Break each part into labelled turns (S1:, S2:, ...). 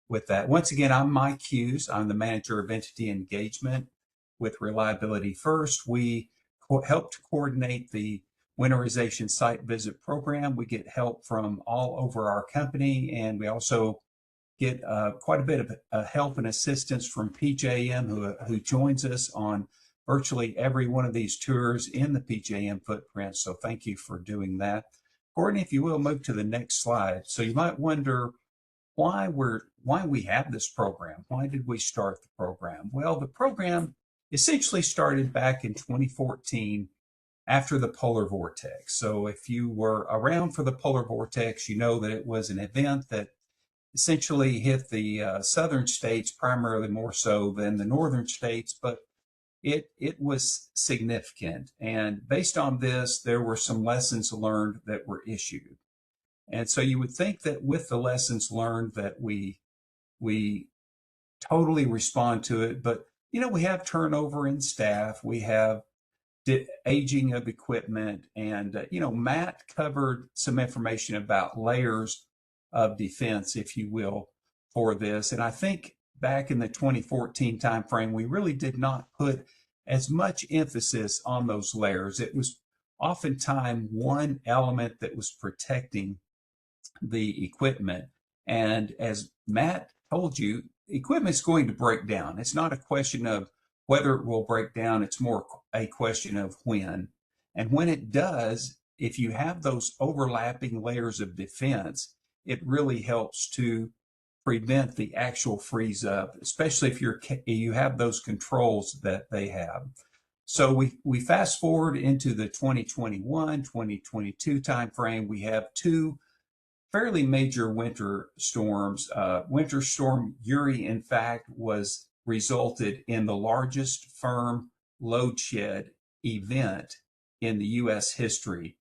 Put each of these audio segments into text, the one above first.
S1: with that. Once again, I'm Mike Hughes. I'm the manager of entity engagement with Reliability First. We help to coordinate the winterization site visit program. We get help from all over our company, and we also get quite a bit of help and assistance from PJM, who joins us on virtually every one of these tours in the PJM footprint. So thank you for doing that. Courtney, if you will, move to the next slide. So you might wonder why we have this program. Why did we start the program? Well, the program essentially started back in 2014 after the polar vortex. So if you were around for the polar vortex, you know that it was an event that essentially hit the southern states primarily more so than the northern states, but it was significant. And based on this, there were some lessons learned that were issued. And so you would think that with the lessons learned that we totally respond to it, but we have turnover in staff, we have aging of equipment, and Matt covered some information about layers of defense, if you will, for this. And I think back in the 2014 timeframe, we really did not put as much emphasis on those layers. It was oftentimes one element that was protecting the equipment. And as Matt told you, equipment is going to break down. It's not a question of whether it will break down, it's more a question of when. And when it does, if you have those overlapping layers of defense, it really helps to prevent the actual freeze up, especially if you have those controls that they have. So we fast forward into the 2021, 2022 timeframe. We have two fairly major winter storms. Winter Storm Uri, in fact, resulted in the largest firm load shed event in the U.S. history,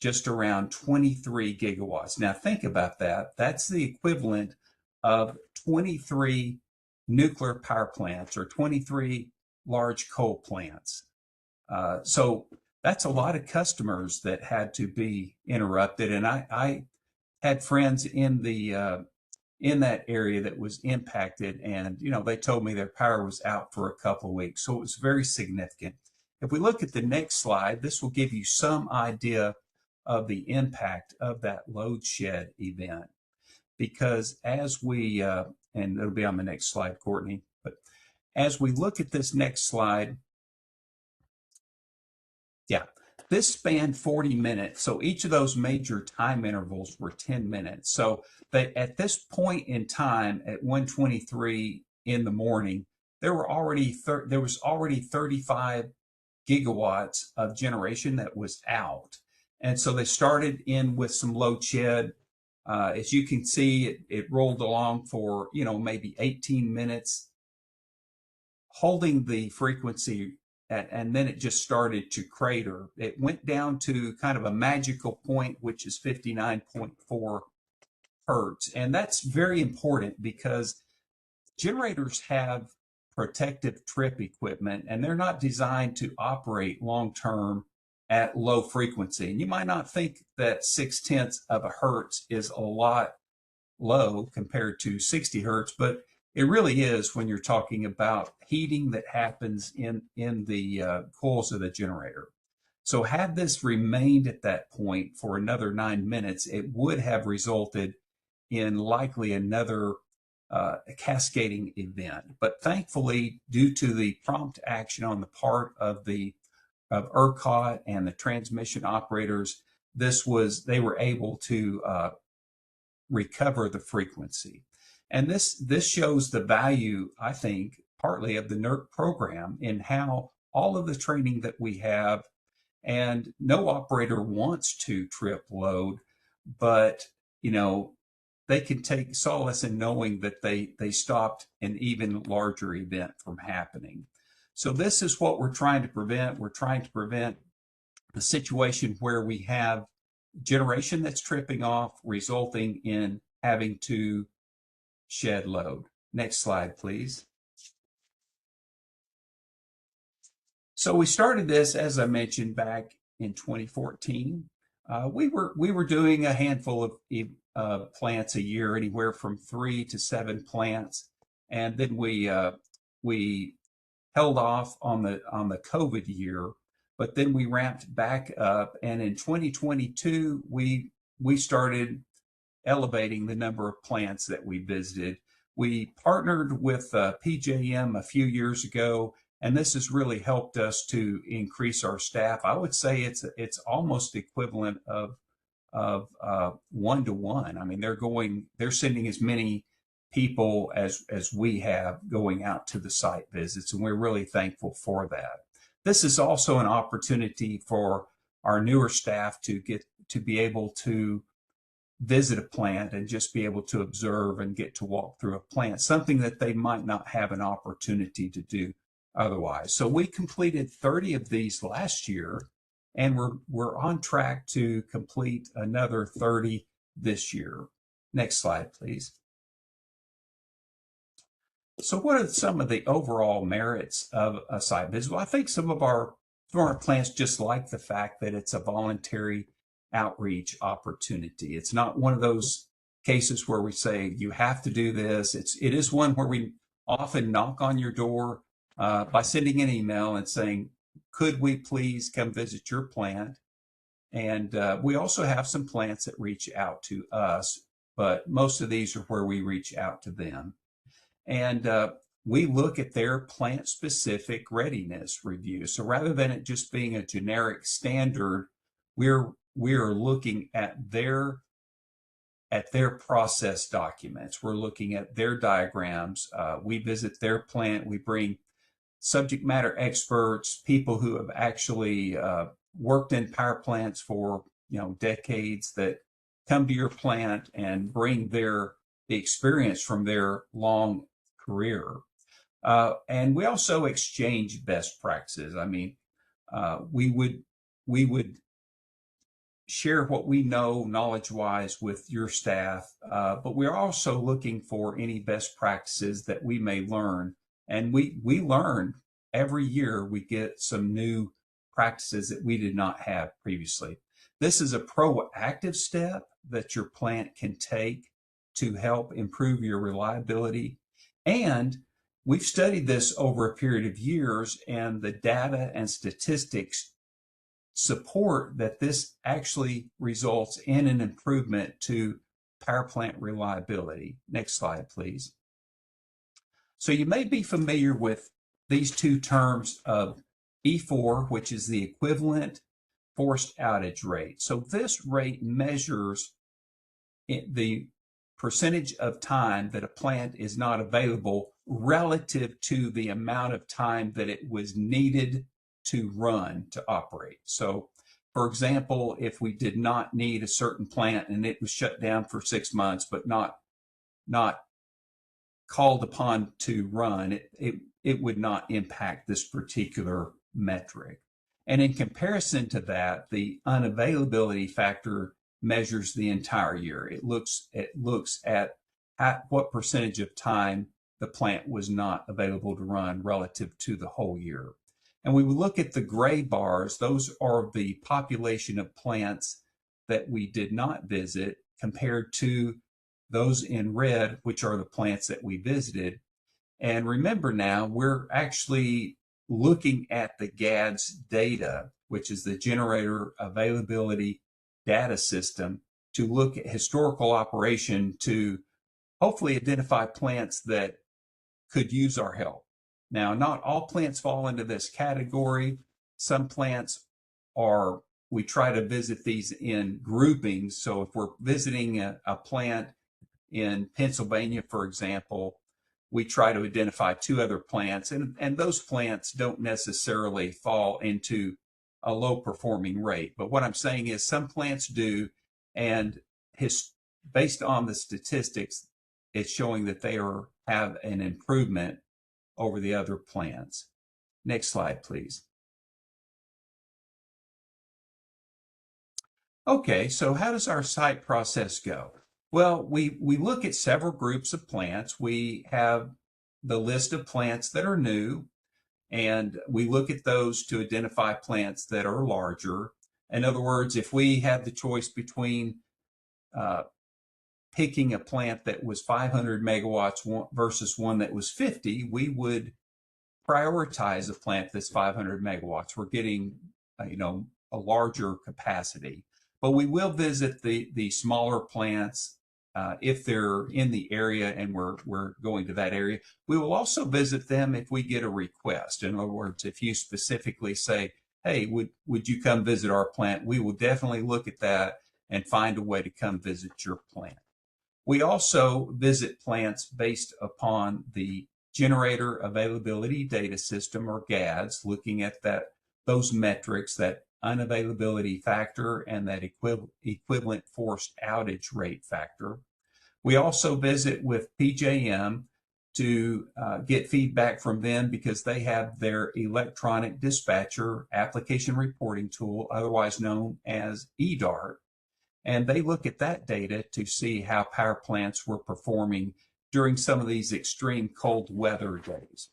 S1: just around 23 gigawatts. Now think about that. That's the equivalent of 23 nuclear power plants or 23 large coal plants. So that's a lot of customers that had to be interrupted. And I had friends in that area that was impacted, and they told me their power was out for a couple of weeks. So it was very significant. If we look at the next slide, this will give you some idea of the impact of that load shed event. Because as we, and it'll be on the next slide, Courtney, but as we look at this next slide, yeah, this spanned 40 minutes. So each of those major time intervals were 10 minutes. So at this point in time, at 1:23 in the morning, there was already 35 gigawatts of generation that was out. And so they started in with some load shed. As you can see, it rolled along for, maybe 18 minutes, holding the frequency, and then it just started to crater. It went down to kind of a magical point, which is 59.4 hertz. And that's very important because generators have protective trip equipment, and they're not designed to operate long-term at low frequency. And you might not think that 0.6 of a hertz is a lot low compared to 60 hertz, but it really is when you're talking about heating that happens in the coils of the generator. So had this remained at that point for another 9 minutes, it would have resulted in likely another cascading event. But thankfully, due to the prompt action on the part of ERCOT and the transmission operators, they were able to recover the frequency. And this shows the value, I think, partly of the NERC program in how all of the training that we have, and no operator wants to trip load, but they can take solace in knowing that they stopped an even larger event from happening. So this is what we're trying to prevent. We're trying to prevent the situation where we have generation that's tripping off, resulting in having to shed load. Next slide, please. So we started this, as I mentioned, back in 2014. We were doing a handful of plants a year, anywhere from 3 to 7 plants, and then we held off on the COVID year, but then we ramped back up, and in 2022 we started elevating the number of plants that we visited. We partnered with PJM a few years ago, and this has really helped us to increase our staff. I would say it's almost equivalent of 1 to 1. I mean, they're sending as many people as we have going out to the site visits, and we're really thankful for that. This is also an opportunity for our newer staff to be able to visit a plant and just be able to observe and get to walk through a plant, something that they might not have an opportunity to do otherwise. So we completed 30 of these last year, and we're on track to complete another 30 this year. Next slide, please. So what are some of the overall merits of a site visit? Well, I think some of our plants just like the fact that it's a voluntary outreach opportunity. It's not one of those cases where we say you have to do this. It is one where we often knock on your door by sending an email and saying, could we please come visit your plant? And we also have some plants that reach out to us, but most of these are where we reach out to them. And we look at their plant-specific readiness review. So rather than it just being a generic standard, we're looking at their process documents. We're looking at their diagrams. We visit their plant. We bring subject matter experts, people who have actually worked in power plants for decades, that come to your plant and bring the experience from their long career. And we also exchange best practices. I mean, we would share what we know knowledge-wise with your staff, but we're also looking for any best practices that we may learn. And we learn every year. We get some new practices that we did not have previously. This is a proactive step that your plant can take to help improve your reliability. And we've studied this over a period of years, and the data and statistics support that this actually results in an improvement to power plant reliability. Next slide, please. So you may be familiar with these two terms of E4, which is the equivalent forced outage rate. So this rate measures the percentage of time that a plant is not available relative to the amount of time that it was needed to run, to operate. So, for example, if we did not need a certain plant and it was shut down for 6 months, but not called upon to run, it would not impact this particular metric. And in comparison to that, the unavailability factor measures the entire year. It looks at what percentage of time the plant was not available to run relative to the whole year. And we look at the gray bars. Those are the population of plants that we did not visit, compared to those in red, which are the plants that we visited. And remember now, we're actually looking at the GADS data, which is the Generator Availability Data System, to look at historical operation to hopefully identify plants that could use our help. Now, not all plants fall into this category. Some plants we try to visit these in groupings. So if we're visiting a plant in Pennsylvania, for example, we try to identify 2 other plants, and those plants don't necessarily fall into a low performing rate. But what I'm saying is some plants do, and based on the statistics, it's showing that they have an improvement over the other plants. Next slide, please. Okay, so how does our site process go? Well, we look at several groups of plants. We have the list of plants that are new, and we look at those to identify plants that are larger. In other words, if we had the choice between picking a plant that was 500 megawatts versus one that was 50, we would prioritize a plant that's 500 megawatts. We're getting, a larger capacity, but we will visit the smaller plants if they're in the area and we're going to that area. We will also visit them if we get a request. In other words, if you specifically say, hey, would you come visit our plant? We will definitely look at that and find a way to come visit your plant. We also visit plants based upon the generator availability data system, or GADS, looking at those metrics, that unavailability factor and that equivalent forced outage rate factor. We also visit with PJM to get feedback from them because they have their electronic dispatcher application reporting tool, otherwise known as EDART. And they look at that data to see how power plants were performing during some of these extreme cold weather days.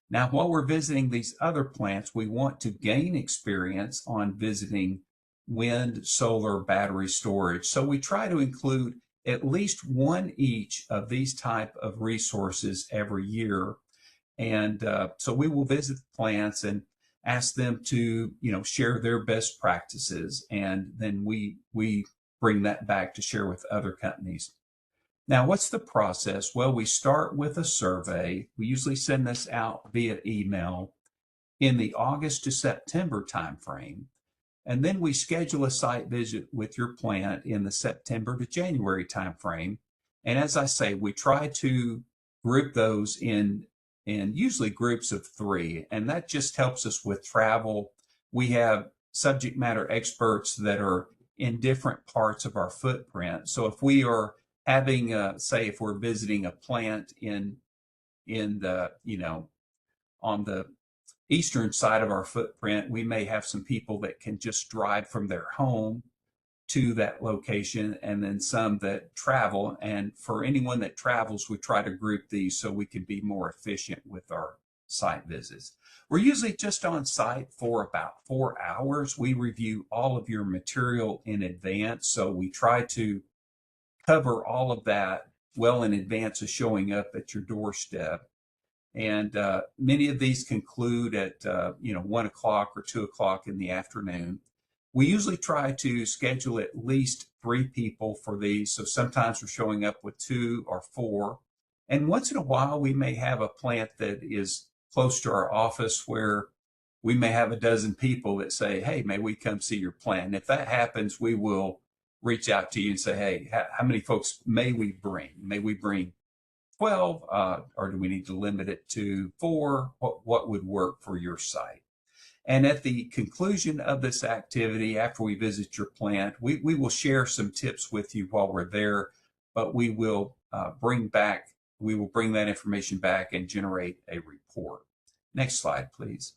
S1: Now, while we're visiting these other plants, we want to gain experience on visiting wind, solar, battery storage. So we try to include at least one each of these type of resources every year. And so we will visit the plants and ask them to, share their best practices. And then we bring that back to share with other companies. Now, what's the process? Well, we start with a survey. We usually send this out via email in the August to September timeframe. And then we schedule a site visit with your plant in the September to January timeframe. And as I say, we try to group those in usually groups of 3. And that just helps us with travel. We have subject matter experts that are in different parts of our footprint. So if we are having, say, if we're visiting a plant in the, on the eastern side of our footprint, we may have some people that can just drive from their home to that location, and then some that travel. And for anyone that travels, we try to group these so we can be more efficient with our site visits. We're usually just on site for about 4 hours. We review all of your material in advance, so we try to cover all of that well in advance of showing up at your doorstep. And many of these conclude at 1 o'clock or 2 o'clock in the afternoon. We usually try to schedule at least 3 people for these. So sometimes we're showing up with 2 or 4. And once in a while, we may have a plant that is close to our office where we may have a dozen people that say, hey, may we come see your plant? And if that happens, we will reach out to you and say, hey, how many folks may we bring? May we bring 12, or do we need to limit it to 4? What would work for your site? And at the conclusion of this activity, after we visit your plant, we will share some tips with you while we're there, but we will bring that information back and generate a report. Next slide, please.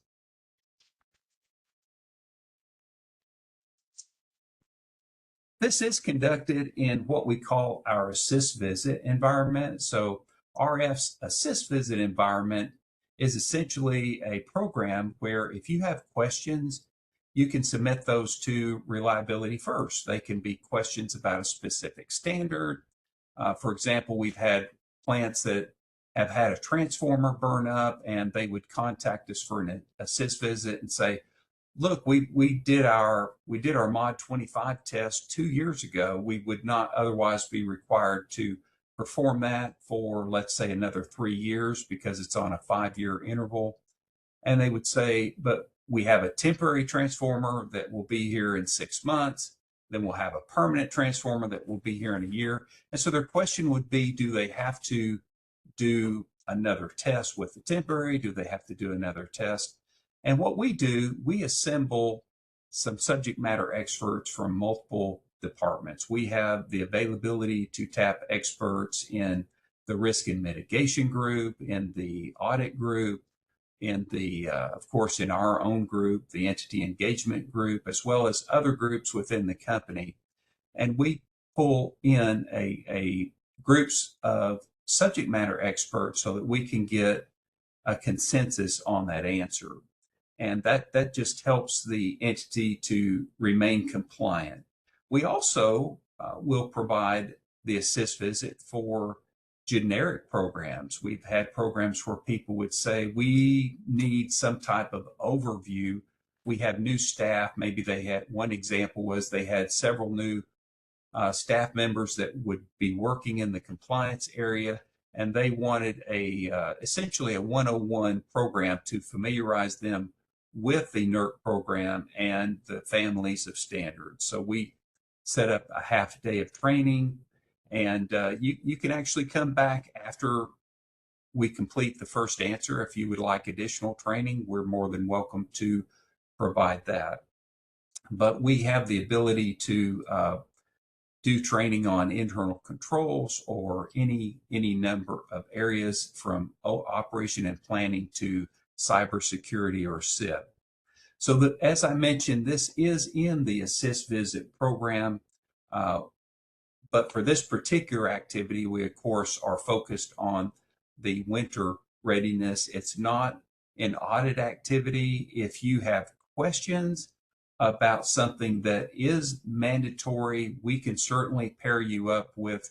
S1: This is conducted in what we call our assist visit environment. So RF's assist visit environment is essentially a program where if you have questions, you can submit those to Reliability First. They can be questions about a specific standard. For example, we've had plants that have had a transformer burn up, and they would contact us for an assist visit and say, look, we did our mod 25 test 2 years ago. We would not otherwise be required to perform that for, let's say, another 3 years because it's on a 5-year interval. And they would say, but we have a temporary transformer that will be here in 6 months. Then we'll have a permanent transformer that will be here in a year. And so their question would be, do they have to do another test with the temporary? Do they have to do another test? And what we do, we assemble some subject matter experts from multiple departments. We have the availability to tap experts in the risk and mitigation group, in the audit group, in the, of course, in our own group, the entity engagement group, as well as other groups within the company. And we pull in a groups of subject matter experts so that we can get a consensus on that answer. And that just helps the entity to remain compliant. We also will provide the assist visit for generic programs. We've had programs where people would say, we need some type of overview. We have new staff. Maybe they had, one example was they had several new staff members that would be working in the compliance area, and they wanted essentially a 101 program to familiarize them with the NERC program and the families of standards. So we set up a half day of training, and you can actually come back after we complete the first answer. If you would like additional training, we're more than welcome to provide that. But we have the ability to do training on internal controls or any number of areas from operation and planning to cybersecurity or SIP. So that, as I mentioned, this is in the assist visit program, but for this particular activity, we of course are focused on the winter readiness. It's not an audit activity. If you have questions about something that is mandatory, we can certainly pair you up with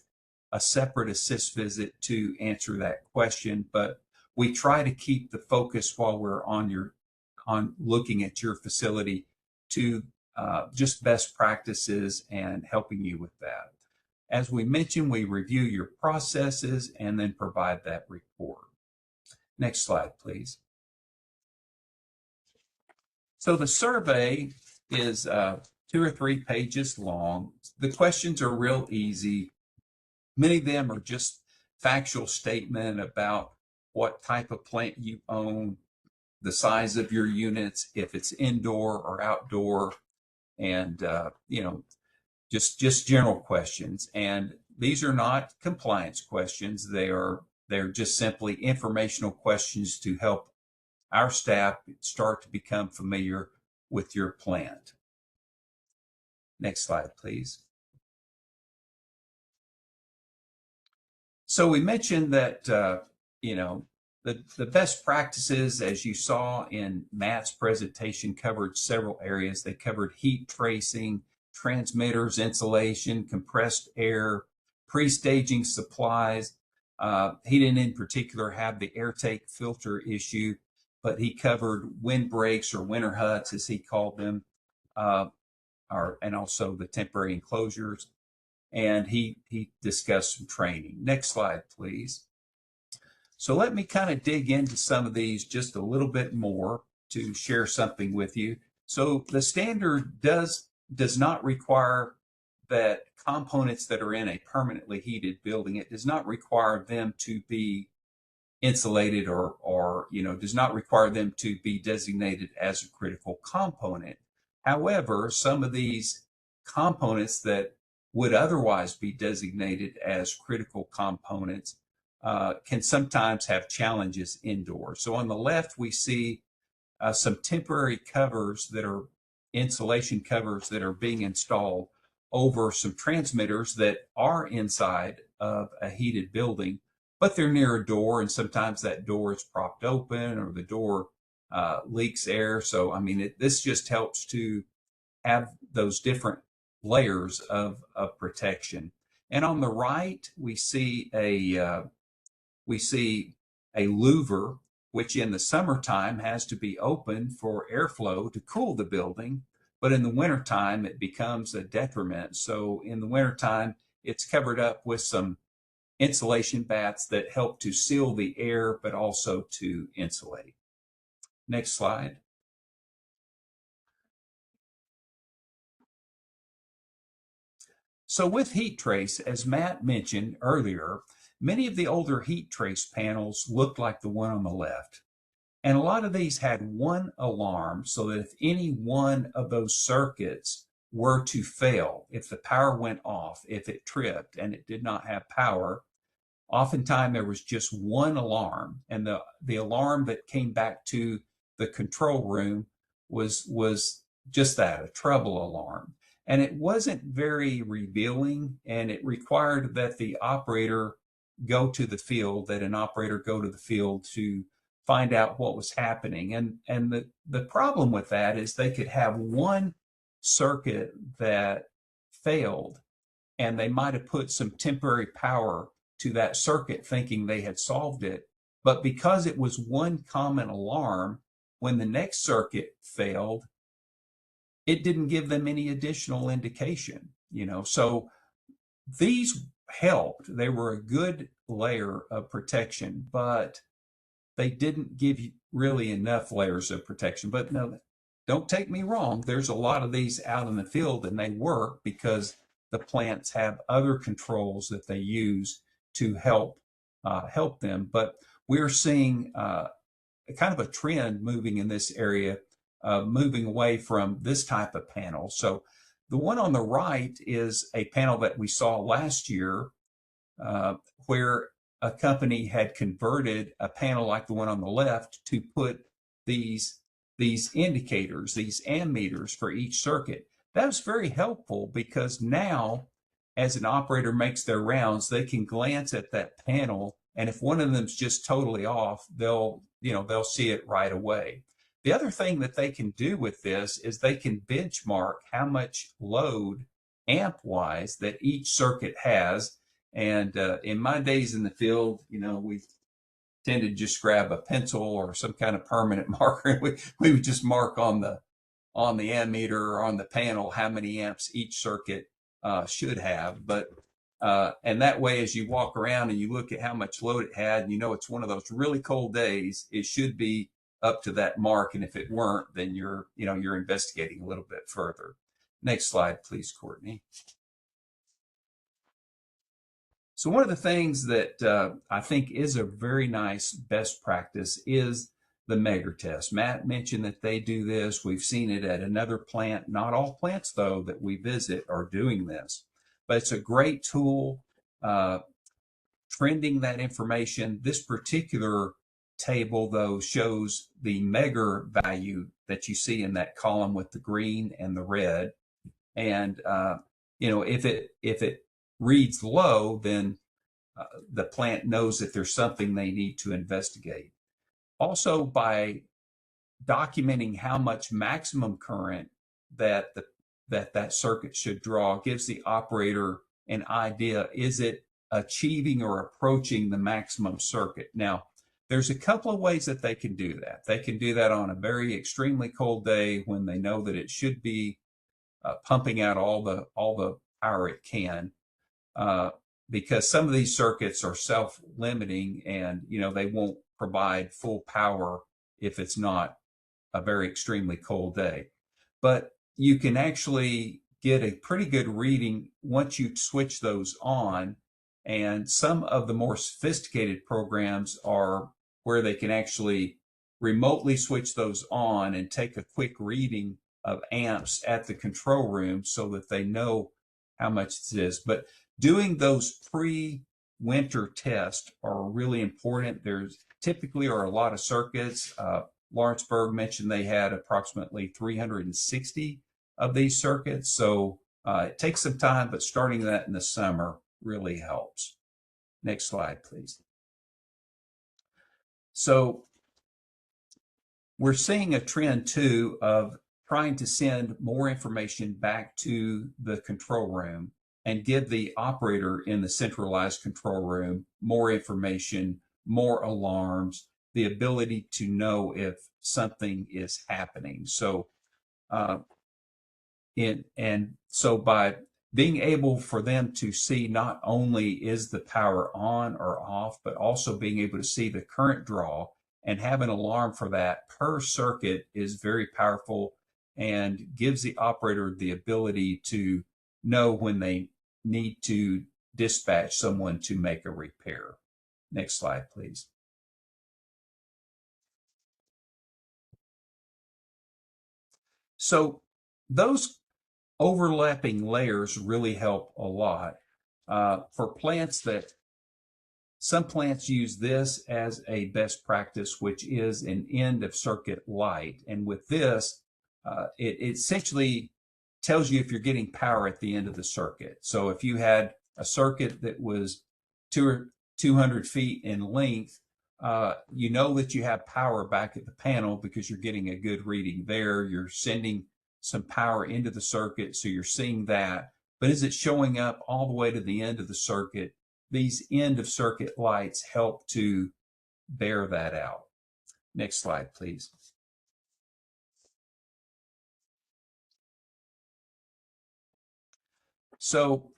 S1: a separate assist visit to answer that question. But we try to keep the focus while we're on looking at your facility to just best practices and helping you with that. As we mentioned, we review your processes and then provide that report. Next slide, please. So the survey is 2 or 3 pages long. The questions are real easy. Many of them are just factual statement about what type of plant you own, the size of your units, if it's indoor or outdoor, and just general questions. And these are not compliance questions. They're just simply informational questions to help our staff start to become familiar with your plant. Next slide, please. So we mentioned that, the best practices, as you saw in Matt's presentation, covered several areas. They covered heat tracing, transmitters, insulation, compressed air, pre-staging supplies. He didn't in particular have the air take filter issue, but he covered wind breaks or winter huts, as he called them, and also the temporary enclosures. And he discussed some training. Next slide, please. So let me kind of dig into some of these just a little bit more to share something with you. So the standard does not require that components that are in a permanently heated building, it does not require them to be insulated or does not require them to be designated as a critical component. However, some of these components that would otherwise be designated as critical components can sometimes have challenges indoors. So on the left, we see some temporary covers that are insulation covers that are being installed over some transmitters that are inside of a heated building, but they're near a door, and sometimes that door is propped open or the door leaks air. So, I mean, this just helps to have those different layers of protection. And on the right, we see a louver, which in the summertime has to be open for airflow to cool the building, but in the wintertime, it becomes a detriment. So in the wintertime, it's covered up with some insulation bats that help to seal the air, but also to insulate. Next slide. So with heat trace, as Matt mentioned earlier, many of the older heat trace panels looked like the one on the left. And a lot of these had one alarm, so that if any one of those circuits were to fail, if the power went off, if it tripped and it did not have power, oftentimes there was just one alarm, and the alarm that came back to the control room was just that, a trouble alarm. And it wasn't very revealing, and it required that the operator go to the field, that an operator go to the field to find out what was happening. And the problem with that is they could have one circuit that failed, and they might have put some temporary power to that circuit thinking they had solved it. But because it was one common alarm, when the next circuit failed, it didn't give them any additional indication, So these helped. They were a good layer of protection, but they didn't give you really enough layers of protection. But no, don't take me wrong. There's a lot of these out in the field and they work because the plants have other controls that they use to help them. But we're seeing kind of a trend moving in this area, moving away from this type of panel. So the one on the right is a panel that we saw last year, where a company had converted a panel like the one on the left to put these indicators, these ammeters for each circuit. That was very helpful because now, as an operator makes their rounds, they can glance at that panel, and if one of them's just totally off, they'll see it right away. The other thing that they can do with this is they can benchmark how much load amp-wise that each circuit has. And in my days in the field, we tended to just grab a pencil or some kind of permanent marker, and we would just mark on the ammeter or on the panel how many amps each circuit should have. But and that way, as you walk around and you look at how much load it had, and it's one of those really cold days, it should be up to that mark. And if it weren't, then you're investigating a little bit further. Next slide, please, Courtney. So one of the things that I think is a very nice best practice is the Megger test. Matt mentioned that they do this. We've seen it at another plant. Not all plants, though, that we visit are doing this. But it's a great tool, trending that information. This particular table, though, shows the Megger value that you see in that column with the green and the red. And, if it reads low, then the plant knows that there's something they need to investigate. Also, by documenting how much maximum current that circuit should draw gives the operator an idea, is it achieving or approaching the maximum circuit? Now, there's a couple of ways that they can do that. They can do that on a very extremely cold day when they know that it should be pumping out all the power it can, because some of these circuits are self-limiting, and they won't provide full power if it's not a very extremely cold day. But you can actually get a pretty good reading once you switch those on. And some of the more sophisticated programs are where they can actually remotely switch those on and take a quick reading of amps at the control room so that they know how much it is. But doing those pre-winter tests are really important. There's typically are a lot of circuits. Lawrenceburg mentioned they had approximately 360 of these circuits. So it takes some time, but starting that in the summer really helps. Next slide, please. So we're seeing a trend too of trying to send more information back to the control room and give the operator in the centralized control room more information, more alarms, the ability to know if something is happening. So, so by being able for them to see not only is the power on or off, but also being able to see the current draw and have an alarm for that per circuit is very powerful and gives the operator the ability to know when they need to dispatch someone to make a repair. Next slide, please. So those overlapping layers really help a lot. For plants some plants use this as a best practice, which is an end of circuit light. And with this, it essentially tells you if you're getting power at the end of the circuit. So if you had a circuit that was 200 feet in length, you know that you have power back at the panel because you're getting a good reading there. You're sending some power into the circuit, so you're seeing that. but as it's showing up all the way to the end of the circuit, these end of circuit lights help to bear that out. Next slide, please. So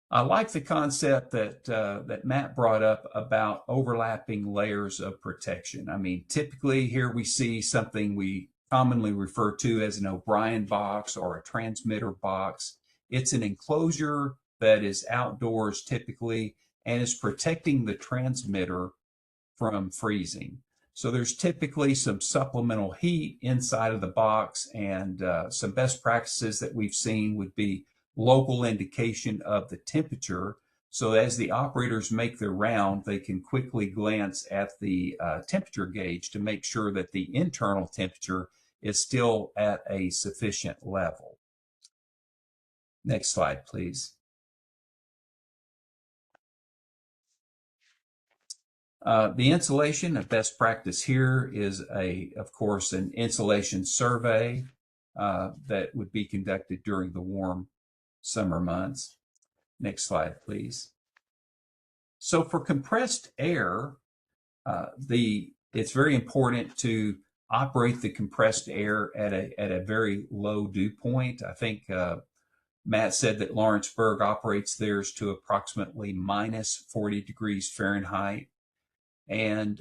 S1: I like the concept that Matt brought up about overlapping layers of protection. I mean, typically here we see something we commonly refer to as an O'Brien box or a transmitter box. It's an enclosure that is outdoors typically and is protecting the transmitter from freezing. So there's typically some supplemental heat inside of the box, and some best practices that we've seen would be local indication of the temperature. So as the operators make their round, they can quickly glance at the temperature gauge to make sure that the internal temperature is still at a sufficient level. Next slide, please. The insulation, a best practice here is of course, an insulation survey that would be conducted during the warm summer months. Next slide, please. So for compressed air, it's very important to operate the compressed air at a very low dew point. I think Matt said that Lawrenceburg operates theirs to approximately minus 40 degrees Fahrenheit. And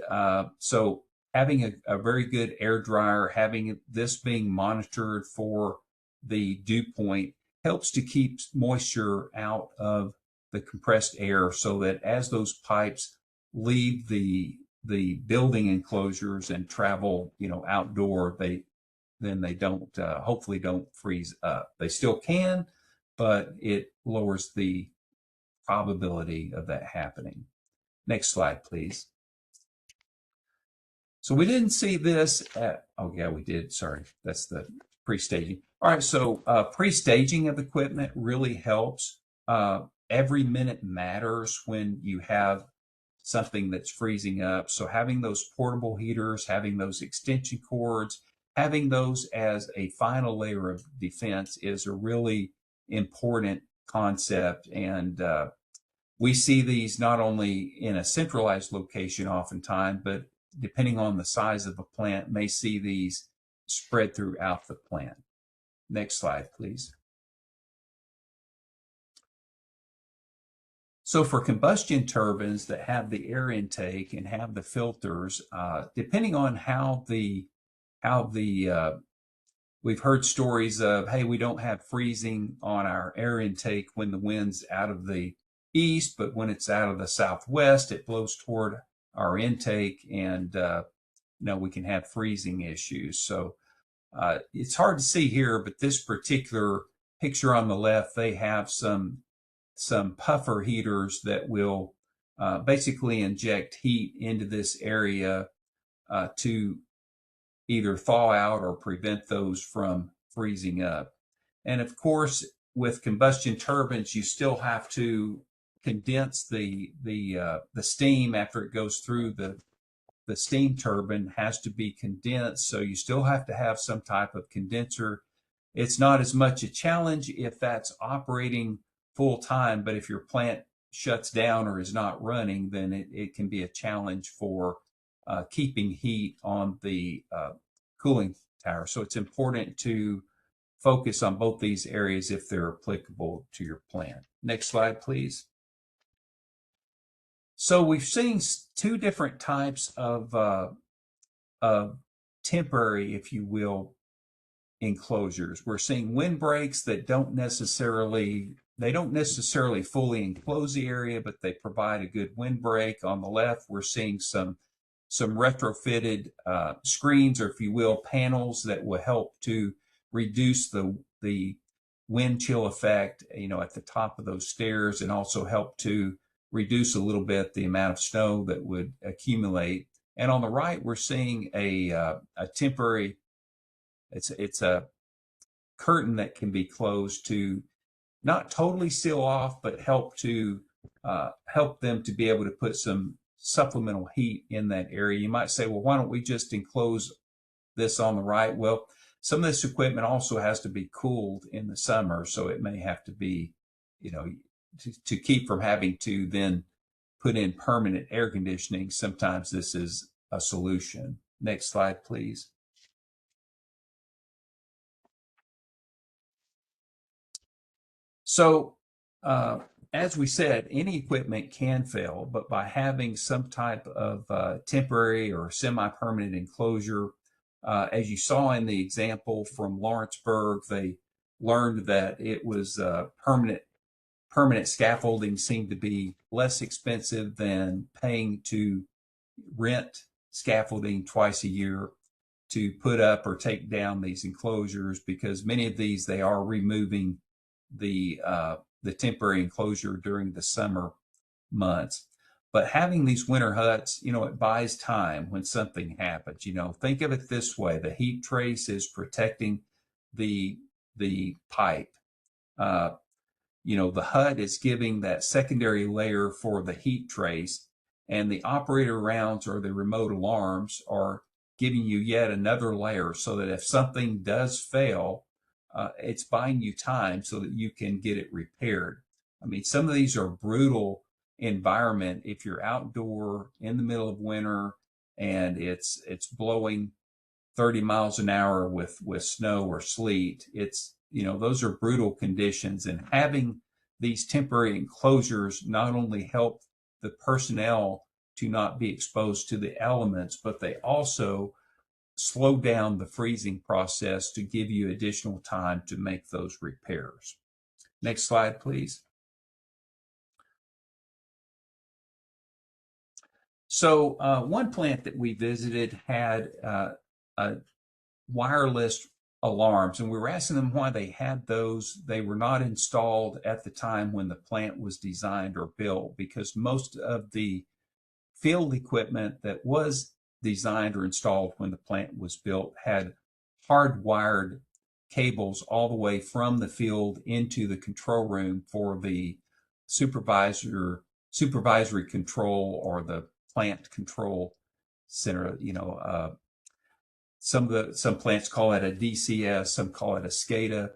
S1: so having a very good air dryer, having this being monitored for the dew point helps to keep moisture out of the compressed air so that as those pipes leave the building enclosures and travel, outdoor, they don't, hopefully don't freeze up. They still can, but it lowers the probability of that happening. Next slide, please. So we didn't see this oh yeah, we did, sorry, that's the pre-staging. All right, so pre-staging of equipment really helps. Every minute matters when you have something that's freezing up. So having those portable heaters, having those extension cords, having those as a final layer of defense is a really important concept. And we see these not only in a centralized location oftentimes, but depending on the size of the plant, may see these spread throughout the plant. Next slide, please. So for combustion turbines that have the air intake and have the filters, depending on how we've heard stories of, hey, we don't have freezing on our air intake when the wind's out of the east, but when it's out of the southwest, it blows toward our intake, and we can have freezing issues. So it's hard to see here, but this particular picture on the left, they have some puffer heaters that will basically inject heat into this area to either thaw out or prevent those from freezing up. And of course, with combustion turbines, you still have to condense the steam after it goes through the steam turbine has to be condensed. So you still have to have some type of condenser. It's not as much a challenge if that's operating full time, but if your plant shuts down or is not running, then it can be a challenge for keeping heat on the cooling tower. So it's important to focus on both these areas if they're applicable to your plant. Next slide, please. So we've seen two different types of temporary, if you will, enclosures. We're seeing windbreaks that don't necessarily fully enclose the area, but they provide a good windbreak. On the left, we're seeing some retrofitted screens, or if you will, panels that will help to reduce the wind chill effect, at the top of those stairs, and also help to reduce a little bit the amount of snow that would accumulate. And on the right, we're seeing a temporary, it's a curtain that can be closed to not totally seal off, but help them to be able to put some supplemental heat in that area. You might say, well, why don't we just enclose this on the right? Well, some of this equipment also has to be cooled in the summer, so it may have to be, you know, to keep from having to then put in permanent air conditioning. Sometimes this is a solution. Next slide, please. So, as we said, any equipment can fail, but by having some type of temporary or semi-permanent enclosure, as you saw in the example from Lawrenceburg, they learned that it was permanent scaffolding seemed to be less expensive than paying to rent scaffolding twice a year to put up or take down these enclosures, because many of these they are removing the temporary enclosure during the summer months. But having these winter huts, it buys time when something happens. Think of it this way: the heat trace is protecting the pipe. Uh, the HUD is giving that secondary layer for the heat trace, and the operator rounds or the remote alarms are giving you yet another layer so that if something does fail, it's buying you time so that you can get it repaired. I mean, some of these are brutal environment. If you're outdoor in the middle of winter and it's blowing 30 miles an hour with snow or sleet, those are brutal conditions. And having these temporary enclosures not only help the personnel to not be exposed to the elements, but they also slow down the freezing process to give you additional time to make those repairs. Next slide, please. So one plant that we visited had a wireless alarms, and we were asking them why they had those. They were not installed at the time when the plant was designed or built, because most of the field equipment that was designed or installed when the plant was built had hardwired cables all the way from the field into the control room for the supervisory control or the plant control center. Some plants call it a DCS, some call it a SCADA.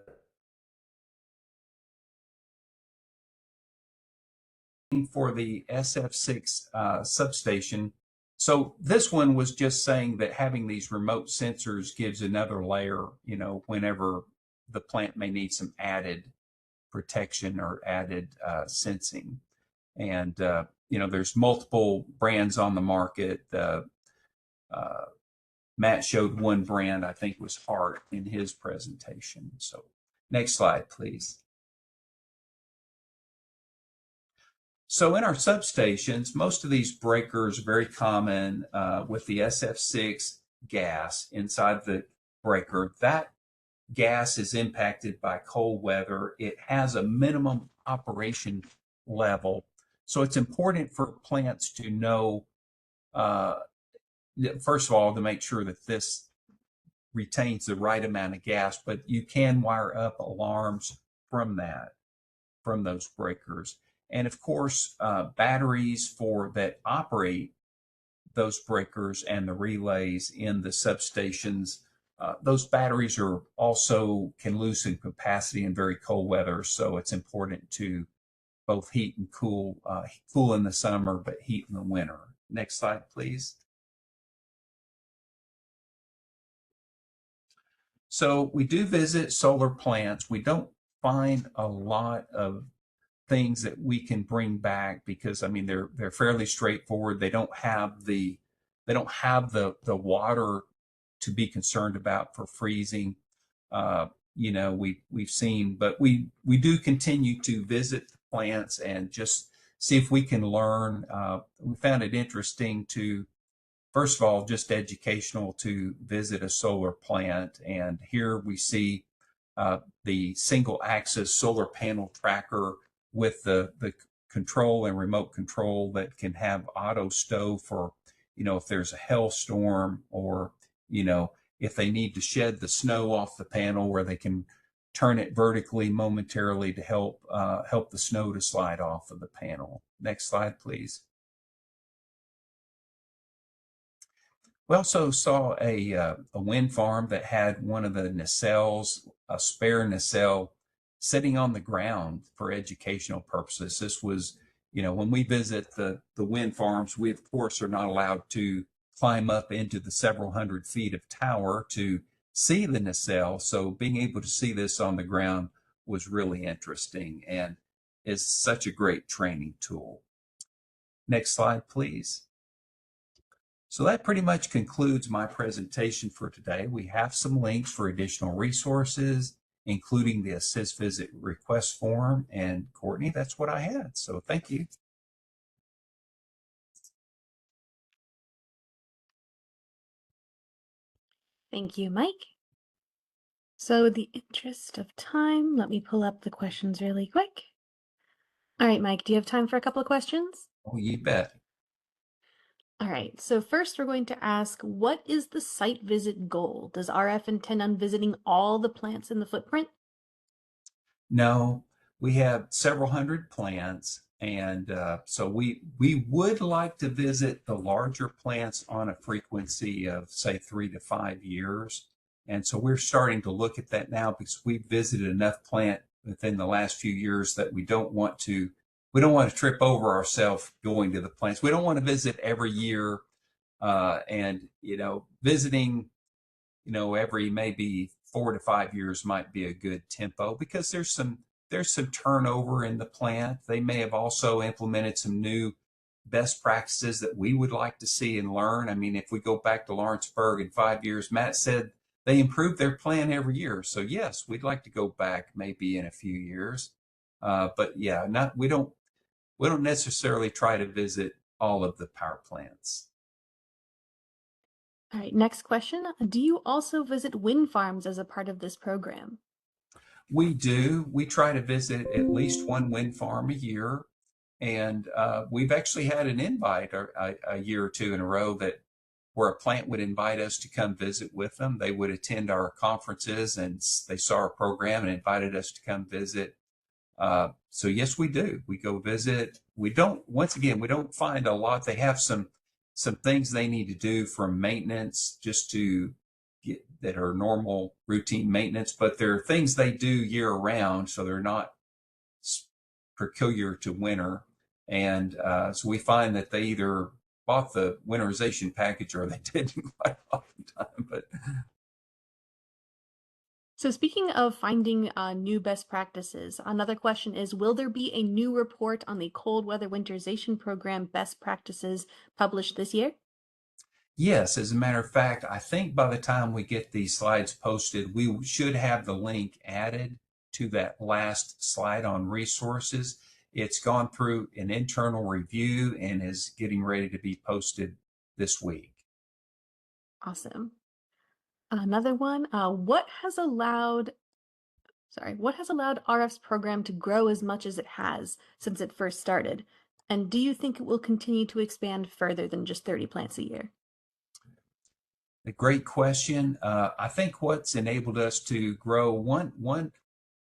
S1: For the SF6 substation. So this one was just saying that having these remote sensors gives another layer, whenever the plant may need some added protection or added sensing. And, there's multiple brands on the market. Matt showed one brand, I think was Hart, in his presentation. So next slide, please. So in our substations, most of these breakers are very common with the SF6 gas inside the breaker. That gas is impacted by cold weather. It has a minimum operation level. So it's important for plants to know, first of all, to make sure that this retains the right amount of gas, but you can wire up alarms from those breakers. And of course, batteries that operate those breakers and the relays in the substations, those batteries are also can lose some capacity in very cold weather. So it's important to both heat and cool in the summer, but heat in the winter. Next slide, please. So we do visit solar plants. We don't find a lot of things that we can bring back because they're fairly straightforward. They don't have the water to be concerned about for freezing. We've seen, but we do continue to visit the plants and just see if we can learn. We found it interesting to, first of all, just educational to visit a solar plant. And here we see the single axis solar panel tracker with the control and remote control that can have auto stow for, if there's a hailstorm or, if they need to shed the snow off the panel, where they can turn it vertically momentarily to help the snow to slide off of the panel. Next slide, please. We also saw a wind farm that had one of the nacelles, a spare nacelle, sitting on the ground for educational purposes. This was, when we visit the wind farms, we of course are not allowed to climb up into the several hundred feet of tower to see the nacelle. So being able to see this on the ground was really interesting and is such a great training tool. Next slide, please. So that pretty much concludes my presentation for today. We have some links for additional resources, including the assist visit request form. And Courtney, that's what I had. So thank you.
S2: Thank you, Mike. So, in the interest of time, let me pull up the questions really quick. All right, Mike, do you have time for a couple of questions?
S1: Oh, you bet.
S2: All right, so first we're going to ask, what is the site visit goal? Does RF intend on visiting all the plants in the footprint?
S1: No, we have several hundred plants, and so we would like to visit the larger plants on a frequency of say 3 to 5 years, and so we're starting to look at that now because we've visited enough plant within the last few years that we don't want to trip over ourselves going to the plants. We don't want to visit every year, and visiting every maybe 4 to 5 years might be a good tempo because there's some turnover in the plant. They may have also implemented some new best practices that we would like to see and learn. I mean, if we go back to Lawrenceburg in 5 years, Matt said they improve their plan every year. So yes, we'd like to go back maybe in a few years. But yeah, not we don't necessarily try to visit all of the power plants.
S2: All right, next question. Do you also visit wind farms as a part of this program?
S1: We do. We try to visit at least one wind farm a year. And we've actually had an invite a year or two in a row that where a plant would invite us to come visit with them. They would attend our conferences and they saw our program and invited us to come visit. So yes, we do. We go visit. We don't, once again, we don't find a lot. They have some things they need to do from maintenance just to get that are normal routine maintenance, but there are things they do year round, so they're not peculiar to winter. And so we find that they either bought the winterization package or they didn't quite often time. But
S2: So, speaking of finding new best practices, another question is, will there be a new report on the cold weather winterization program best practices published this year?
S1: yes, as a matter of fact, I think by the time we get these slides posted, we should have the link added to that last slide on resources. It's gone through an internal review and is getting ready to be posted this week.
S2: Awesome. Another one, what has allowed RF's program to grow as much as it has since it first started? And do you think it will continue to expand further than just 30 plants a year?
S1: A great question. I think what's enabled us to grow, one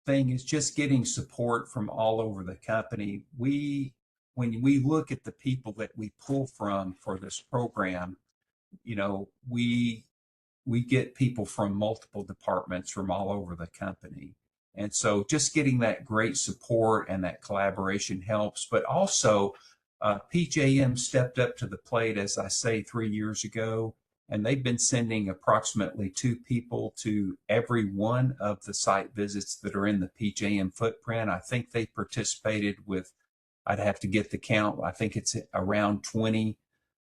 S1: thing is just getting support from all over the company. When we look at the people that we pull from for this program, you know, we get people from multiple departments from all over the company. And so just getting that great support and that collaboration helps. But also, PJM stepped up to the plate, as I say, 3 years ago, and they've been sending approximately 2 people to every one of the site visits that are in the PJM footprint. I think they participated with, I'd have to get the count, I think it's around 20,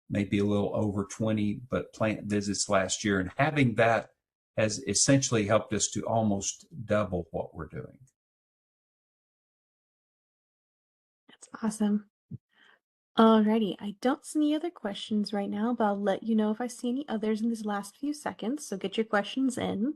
S1: maybe a little over 20, but plant visits last year. And having that has essentially helped us to almost double what we're doing.
S2: That's awesome. Alrighty, I don't see any other questions right now, but I'll let you know if I see any others in these last few seconds, so get your questions in.